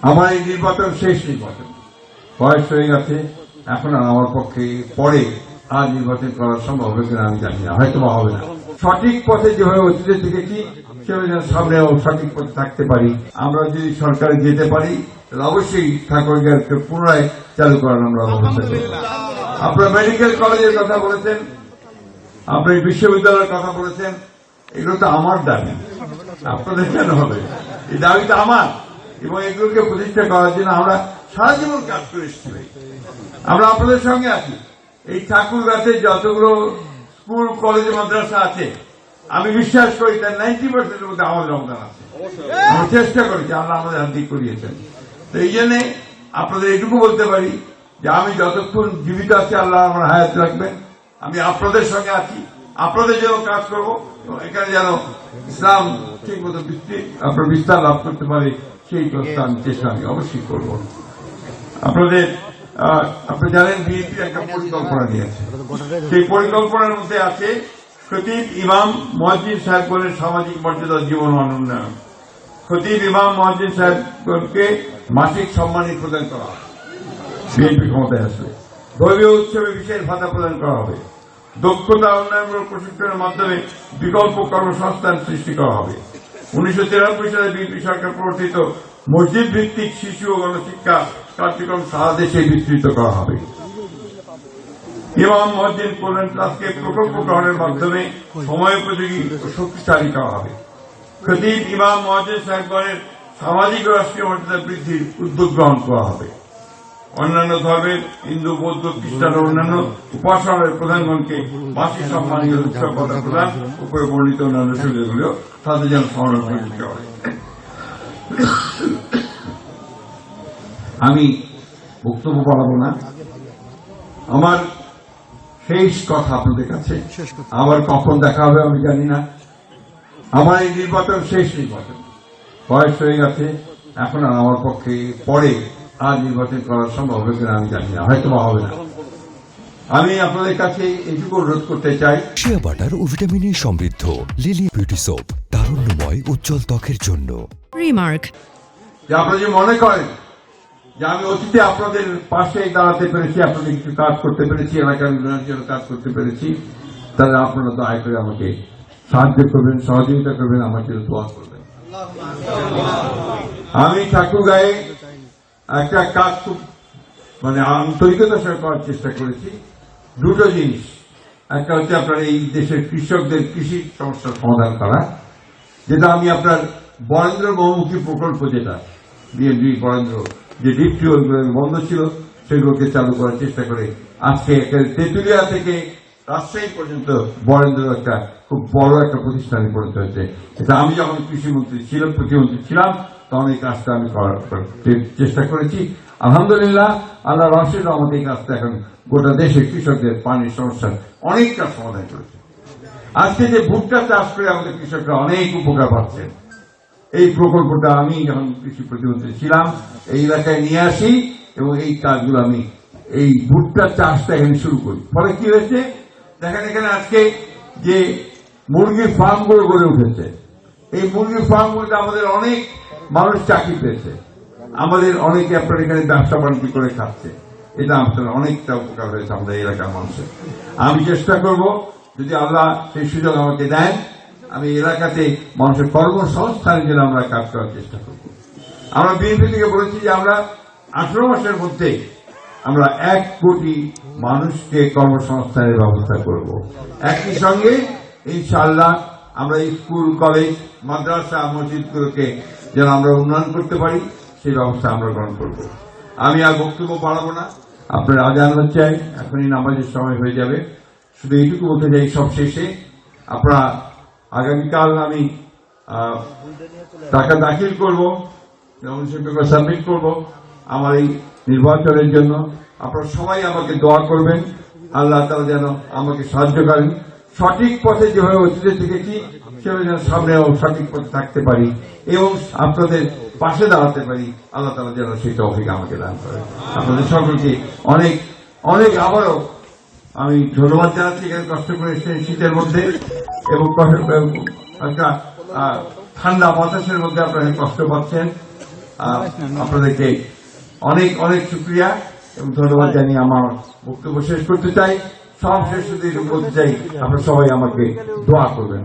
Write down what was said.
আমার এই নির্বাচন শেষ নির্বাচন, বয়স হয়ে গেছে। এখন আর আমার পক্ষে পরে আর নির্বাচন করা সম্ভব হবে কিনা আমি জানি না, হয়তো বা হবে না। সঠিক পথে যেভাবে অতীতে থেকেছি সেভাবে যেন সামনেও সঠিক পথে থাকতে পারি। আমরা যদি সরকারে যেতে পারি তাহলে অবশ্যই ঠাকুরগাঁওকে পুনরায় চালু করার আমরা ব্যবস্থা করব। আপনারা মেডিকেল কলেজের কথা বলেছেন, আপনি বিশ্ববিদ্যালয়ের কথা বলেছেন, এগুলো তো আমার দাবি, আপনাদের কেন হবে? এই দাবিটা আমার, এবং এগুলোকে প্রতিষ্ঠা করার জন্য আমরা সারা জীবন কাজ করে এসেছি। আমরা আপনাদের সঙ্গে আছি। এই ঠাকুরগাঁতে যতগুলো স্কুল কলেজ মাদ্রাসা আছে আমি বিশ্বাস করি তার 90% মধ্যে আমাদের অবদান আছে। আমরা চেষ্টা করেছি, আল্লাহ আমাদের হাত দিয়ে করিয়েছেন। তো এই জন্য আপনাদের এটুকু বলতে পারি যে আমি যতক্ষণ জীবিত আছি আল্লাহ আমার হায়াত রাখবেন, আমি আপনাদের সঙ্গে আছি, আপনাদের জন্য কাজ করব। এখানে যেন ইসলাম ঠিক মতো আপনার বিস্তার লাভ করতে পারে সেই চেষ্টা আমি অবশ্যই করব। আপনি জানেন বিএনপি একটা পরিকল্পনা নিয়েছে, সেই পরিকল্পনার মধ্যে আছে খতিব ইমাম মুয়াজ্জিন সাহেবগণের সামাজিক মর্যাদা জীবন মান উন্নয়ন। খতিব ইমাম মুয়াজ্জিন সাহেবগণকে মাসিক সম্মানী প্রদান করা হবে বিএনপি ক্ষমতায় আসলে। ধর্মীয় উৎসবে বিশেষ ভাতা প্রদান করা হবে। দক্ষতা উন্নয়নমূলক প্রশিক্ষণের মাধ্যমে বিকল্প কর্মসংস্থান সৃষ্টি করা হবে। 1993 সালে বিএনপি সরকার প্রবর্তিত মসজিদ ভিত্তিক শিশু ও গণশিক্ষা কার্যক্রম সারা দেশে বিস্তৃত করা হবে। ইমাম মুয়াজ্জিন কল্যাণ ট্রাস্টকে প্রকল্প গ্রহণের মাধ্যমে সময়োপযোগী ও শক্তিশালী করা হবে। খতিব ইমাম মুয়াজ্জিন সাহেবগণের সামাজিক ও রাষ্ট্রীয় মর্যাদা বৃদ্ধির উদ্যোগ গ্রহণ করা হবে। অন্যান্য ধর্মের হিন্দু, বৌদ্ধ, খ্রিস্টান ও অন্যান্য উপাসনার প্রধানগণকে মাসিক সম্মানীয় উৎসব ভাতা প্রদান, উপরে বর্ণিত অন্যান্য সুবিধাগুলো তাদের যেন স্মরণ করে দিতে হবে। আমি বক্তব্য বাড়াবো না, আমার শেষ কথা আপনাদের কাছে। আবার কখন দেখা হবে আমি জানি না। আমার এই নির্বাচন শেষ নির্বাচন, বয়স হয়ে গেছে। এখন আর আমার পক্ষে পরে আর নির্বাচন করা সম্ভব হবে কিনা আমি জানি না, হয়তো বা হবে না। আমি আপনাদের কাছে এইটুকু অনুরোধ করতে চাই, শিয়া বাটার ও ভিটামিনে সমৃদ্ধ লিলি বিউটি সোপ, তারুণ্যময় উজ্জ্বল ত্বকের জন্য। রিমার্ক, যে আপনারা যে মনে করেন যে আমি অতীতে আপনাদের পাশে দাঁড়াতে পেরেছি, আপনাদের কিছু কাজ করতে পেরেছি, এলাকার উন্নয়নের জন্য কাজ করতে পেরেছি, তাহলে আপনারা দয়া করে আমাকে সাহায্য করবেন, সহযোগিতা করবেন, আমার জন্য দোয়া করবেন। আমি ঠাকুরগাঁয়ে একটা কাজ খুব আন্তরিকতার সঙ্গে করার চেষ্টা করেছি। দুটো জিনিস, একটা হচ্ছে আপনার এই দেশের কৃষকদের কৃষি সমস্যার সমাধান করা, যেটা আমি আপনার বরেন্দ্র বহুমুখী প্রকল্প, যেটা বিএনপি বরেন্দ্র যে ডিপ টিউবওয়েল বন্ধ ছিল সেগুলোকে চালু করার চেষ্টা করে আজকে তেঁতুলিয়া থেকে রাজশাহী পর্যন্ত বরেন্দ্র একটা খুব বড় একটা প্রতিষ্ঠানে পরিণত হয়েছে। এটা আমি যখন কৃষিমন্ত্রী ছিলাম, প্রতিমন্ত্রী ছিলাম, তখন এই কাজটা আমি করার চেষ্টা করেছি। আলহামদুলিল্লাহ, আল্লাহ রহমতে আমাদের এই কাজটা এখন গোটা দেশে কৃষকদের পানির সমস্যার অনেকটা সমাধান করেছে। আজকে যে ভুট্টা চাষ করে আমাদের কৃষকরা অনেক উপকার পাচ্ছেন, এই প্রকল্পটা আমি যখন কৃষি প্রতিমন্ত্রী ছিলাম এই এলাকায় নিয়ে আসি এবং এই কাজগুলো আমি এই ভুট্টা চাষটা এখানে শুরু করি। ফলে কি হয়েছে দেখেন, এখানে আজকে যে মুরগির ফার্মগুলো গড়ে উঠেছে, এই মুরগির ফার্মগুলোতে আমাদের অনেক মানুষ চাকরি পেয়েছে, আমাদের অনেকে আপনার এখানে ব্যবসা বাণিজ্য করে খাচ্ছে। এটা আমাদের অনেকটা উপকার হয়েছে আমাদের এলাকার মানুষের। আমি চেষ্টা করব, যদি আল্লাহ সেই সুযোগ আমাকে দেন, আমি এলাকাতে মানুষের কর্মসংস্থানের জন্য আমরা কাজ করার চেষ্টা করব। আমরা বিএনপি থেকে বলেছি যে আমরা 18 মাসের মধ্যে আমরা 1 কোটি মানুষকে কর্মসংস্থানের ব্যবস্থা করব। একই সঙ্গে ইনশাআল্লাহ আমরা স্কুল, কলেজ, মাদ্রাসা, মসজিদগুলোকে যেন আমরা উন্নয়ন করতে পারি সেই ব্যবস্থা আমরা গ্রহণ করব। আমি আর বক্তব্য বাড়াবো না, আপনার আজান হচ্ছে, এখনই নামাজের সময় হয়ে যাবে। শুধু এইটুকু বলতে চাই সব শেষে, আপনারা আগামীকাল আমি টাকা দাখিল করব, সাবমিট করব আমার এই নির্বাচনের জন্য। আপনারা সবাই আমাকে দোয়া করবেন, আল্লাহ তাআলা যেন আমাকে সাহায্য করেন, সঠিক পথে যেভাবে অতীতে থেকেছি সেভাবে যেন সামনেও সঠিক পথে থাকতে পারি এবং আপনাদের পাশে দাঁড়াতে পারি। আল্লাহ তাআলা যেন সেই তৌফিক আমাকে দান করেন। আপনাদের সকলকে অনেক অনেক আবারও আমি ধন্যবাদ জানাচ্ছি, এখানে কষ্ট করে এসেছেন শীতের মধ্যে এবং একটা ঠান্ডা বাতাসের মধ্যে আপনারা কষ্ট পাচ্ছেন। আপনাদেরকে অনেক অনেক শুক্রিয়া এবং ধন্যবাদ জানিয়ে আমার বক্তব্য শেষ করতে চাই। সব শেষ বলতে চাই, আপনারা সবাই আমাকে দোয়া করবেন।